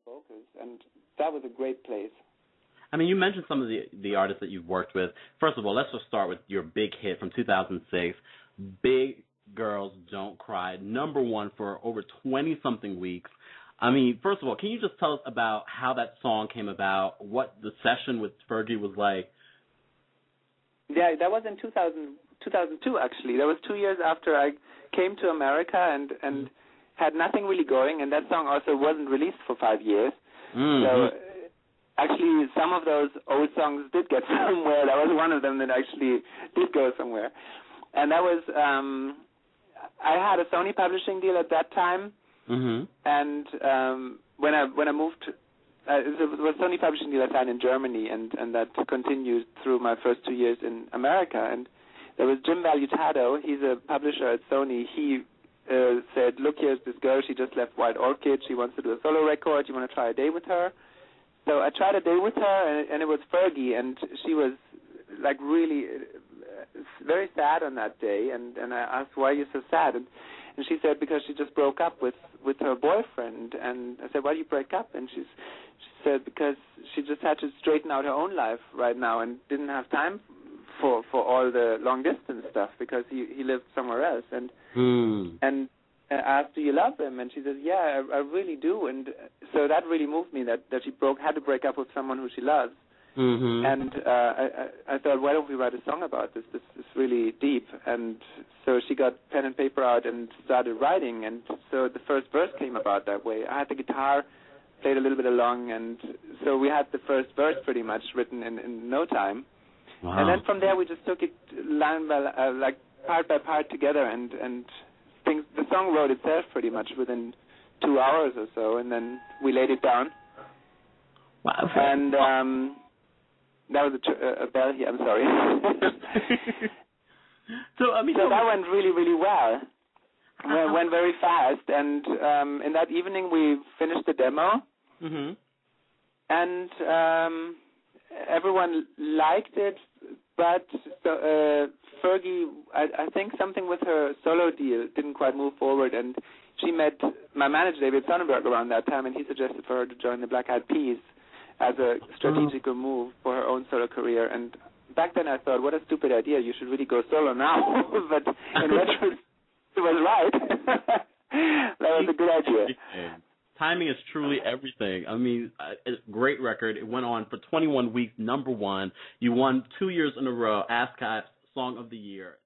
vocals, and that was a great place. I mean, you mentioned some of the artists that you've worked with. First of all, let's just start with your big hit from 2006, Big Girls Don't Cry, #1 for over 20-something weeks. I mean, first of all, can you just tell us about how that song came about, what the session with Fergie was like? Yeah, that was in 2002, actually. That was 2 years after I came to America and had nothing really going, and that song also wasn't released for 5 years. So actually, some of those old songs did get somewhere. That was one of them that actually did go somewhere. And that was, I had a Sony publishing deal at that time, and when I moved, it was a Sony publishing deal I signed in Germany, and that continued through my first 2 years in America. And there was Jim Valutado. He's a publisher at Sony. He said, look, here's this girl. She just left Wild Orchid. She wants to do a solo record. You want to try a day with her? So I tried a day with her, and it was Fergie, and she was, like, really very sad on that day. And I asked, why are you so sad? And she said, because she just broke up with her boyfriend. And I said, why do you break up? And she said, because she just had to straighten out her own life right now and didn't have time for all the long-distance stuff because he lived somewhere else. And I asked, do you love him? And she said, yeah, I really do. And so that really moved me, that she had to break up with someone who she loves. And I thought, why don't we write a song about this? This is really deep. And so she got pen and paper out and started writing. And so the first verse came about that way. I had the guitar, played a little bit along, and so we had the first verse pretty much written in no time. Wow. And then from there we just took it line by like part by part together, and the song wrote itself pretty much within 2 hours or so, and then we laid it down. Wow. And that was a bell here. I'm sorry. So that went really, really well. Went very fast, and in that evening we finished the demo, and everyone liked it, but Fergie, I think something with her solo deal didn't quite move forward, and she met my manager, David Sonnenberg, around that time, and he suggested for her to join the Black Eyed Peas as a strategical move for her own solo career. And back then I thought, what a stupid idea, you should really go solo now. But in retrospect, it was right. That was a good idea. Timing is truly everything. I mean, it's a great record. It went on for 21 weeks, #1. You won 2 years in a row, ASCAP Song of the Year.